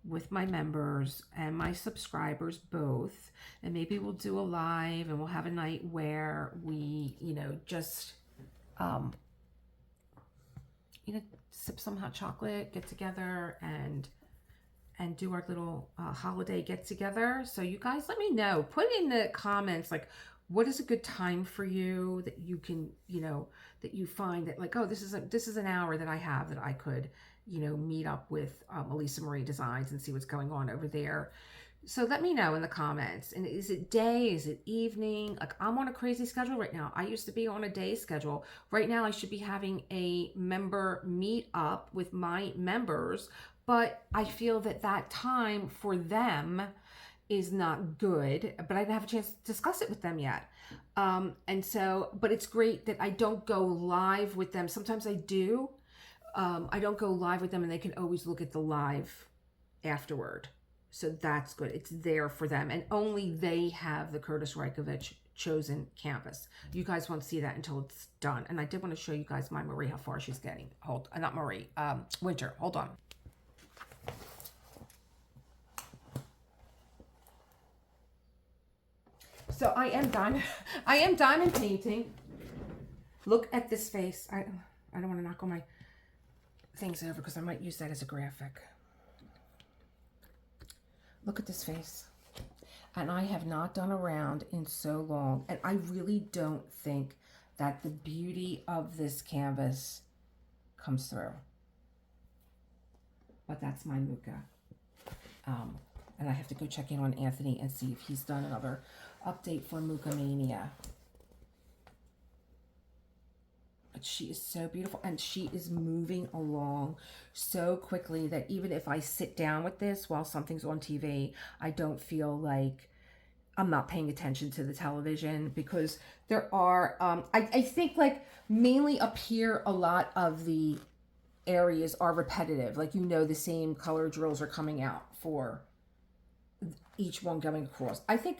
[SPEAKER 1] with my members and my subscribers both, and maybe we'll do a live and we'll have a night where we, you know, just you know, sip some hot chocolate, get together, and do our little holiday get together. So you guys, let me know, put in the comments, like, what is a good time for you that you can, you know, that you find that, like, oh, this is an hour that I have that I could, you know, meet up with Elisa Marie Designs and see what's going on over there. So let me know in the comments. And is it day? Is it evening? Like, I'm on a crazy schedule right now. I used to be on a day schedule. Right now, I should be having a member meet up with my members, but I feel that time for them is not good, but I didn't have a chance to discuss it with them yet. And so, but it's great that I don't go live with them. Sometimes I do. I don't go live with them, and they can always look at the live afterward. So that's good. It's there for them. And only they have the Curtis Reikovich chosen canvas. You guys won't see that until it's done. And I did want to show you guys my Marie, how far she's getting. Not Marie, Winter. Hold on. So I am diamond painting. Look at this face. I don't want to knock all my things over because I might use that as a graphic. Look at this face. And I have not done a round in so long. And I really don't think that the beauty of this canvas comes through. But that's my Muka. And I have to go check in on Anthony and see if he's done another update for Muka Mania. But she is so beautiful, and she is moving along so quickly that even if I sit down with this while something's on TV, I don't feel like I'm not paying attention to the television, because there are, I think like mainly up here, a lot of the areas are repetitive. Like, the same color drills are coming out for each one going across. I think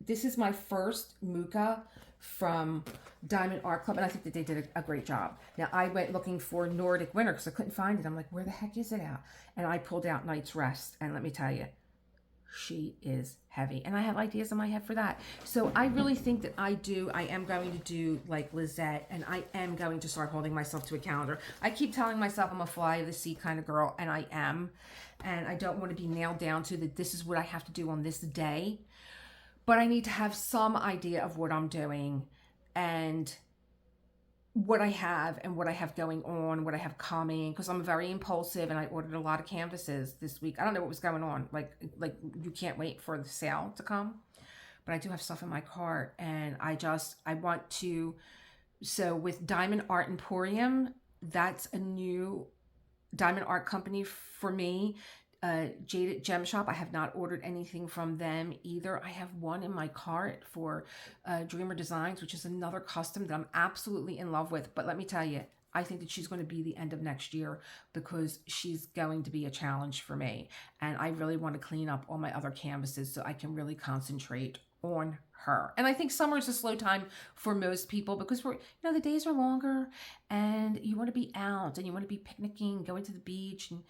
[SPEAKER 1] this is my first Muka from Diamond Art Club, and I think that they did a great job. Now, I went looking for Nordic Winter because I couldn't find it. I'm like, where the heck is it at? And I pulled out Night's Rest, and let me tell you, she is heavy, and I have ideas in my head for that. So I really think that I am going to do like Lizette, and I am going to start holding myself to a calendar. I keep telling myself I'm a fly of the seat kind of girl, and I am, and I don't want to be nailed down to that this is what I have to do on this day. But I need to have some idea of what I'm doing and what I have and what I have going on, what I have coming, because I'm very impulsive, and I ordered a lot of canvases this week. I don't know what was going on. Like you can't wait for the sale to come. But I do have stuff in my cart, and I want to, so with Diamond Art Emporium, that's a new diamond art company for me. Jaded Gem Shop, I have not ordered anything from them either. I have one in my cart for Dreamer Designs, which is another custom that I'm absolutely in love with. But let me tell you, I think that she's going to be the end of next year, because she's going to be a challenge for me. And I really want to clean up all my other canvases so I can really concentrate on her. And I think summer is a slow time for most people, because the days are longer, and you want to be out, and you want to be picnicking, going to the beach, and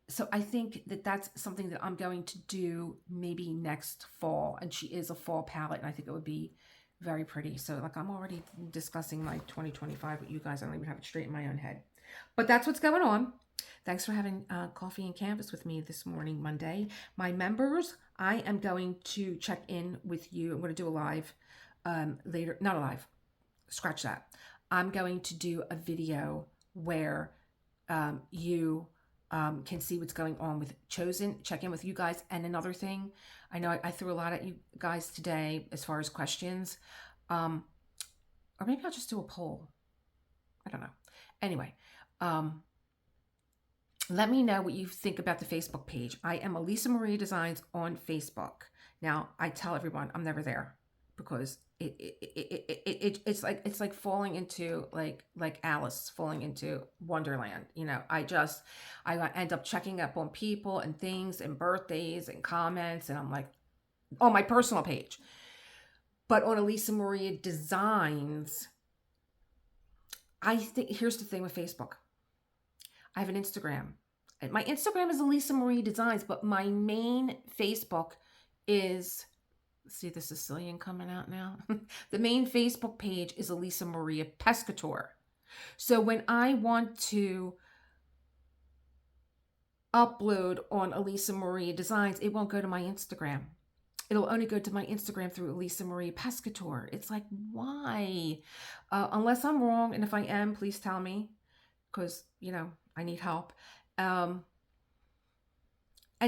[SPEAKER 1] so I think that that's something that I'm going to do maybe next fall. And she is a fall palette, and I think it would be very pretty. So like, I'm already discussing my 2025 with you guys. I don't even have it straight in my own head. But that's what's going on. Thanks for having coffee and canvas with me this morning, Monday. My members, I am going to check in with you. I'm going to do a live later. Not a live. Scratch that. I'm going to do a video where you can see what's going on with Chosen, check in with you guys. And another thing, I know I threw a lot at you guys today as far as questions, or maybe I'll just do a poll. I don't know. Anyway, let me know what you think about the Facebook page. I am Elisa Marie Designs on Facebook. Now, I tell everyone I'm never there, because it's like falling into like Alice falling into Wonderland. I end up checking up on people and things and birthdays and comments, and I'm like, on my personal page. But on Elisa Marie Designs, I think, here's the thing with Facebook. I have an Instagram. My Instagram is Elisa Marie Designs, but my main Facebook is, see the Sicilian coming out now. The main Facebook page is Elisa Maria Pescator. So when I want to upload on Elisa Maria Designs, it won't go to my Instagram. It'll only go to my Instagram through Elisa Maria Pescator. It's like, why? Unless I'm wrong, and if I am, please tell me, because, I need help. And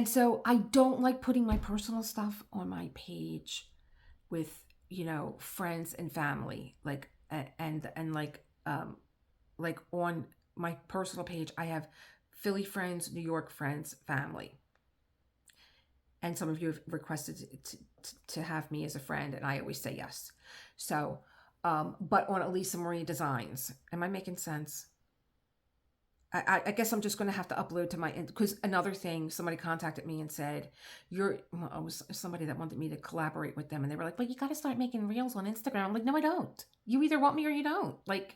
[SPEAKER 1] so I don't like putting my personal stuff on my page with, friends and family, like on my personal page, I have Philly friends, New York friends, family. And some of you have requested to have me as a friend, and I always say yes. So, but on Elisa Marie Designs. Am I making sense? I guess I'm just going to have to upload to my, because another thing, somebody contacted me and said, well, it was somebody that wanted me to collaborate with them. And they were like, well, you got to start making reels on Instagram. I'm like, no, I don't. You either want me or you don't. Like,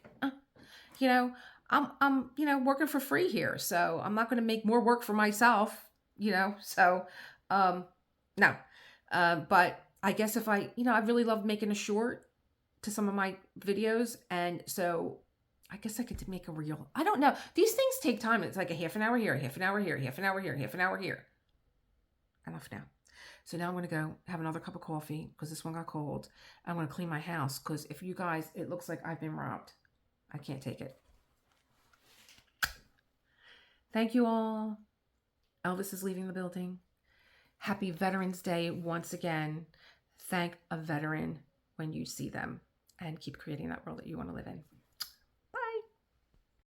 [SPEAKER 1] you know, I'm, you know, working for free here. So I'm not going to make more work for myself, you know? So, no. But I guess if I, you know, I really love making a short to some of my videos. And so I guess I could make a reel. I don't know. These things take time. It's like a half an hour here, half an hour here, half an hour here, half an hour here. Enough now. So now I'm going to go have another cup of coffee because this one got cold. I'm going to clean my house because if you guys, it looks like I've been robbed. I can't take it. Thank you all. Elvis is leaving the building. Happy Veterans Day once again. Thank a veteran when you see them and keep creating that world that you want to live in.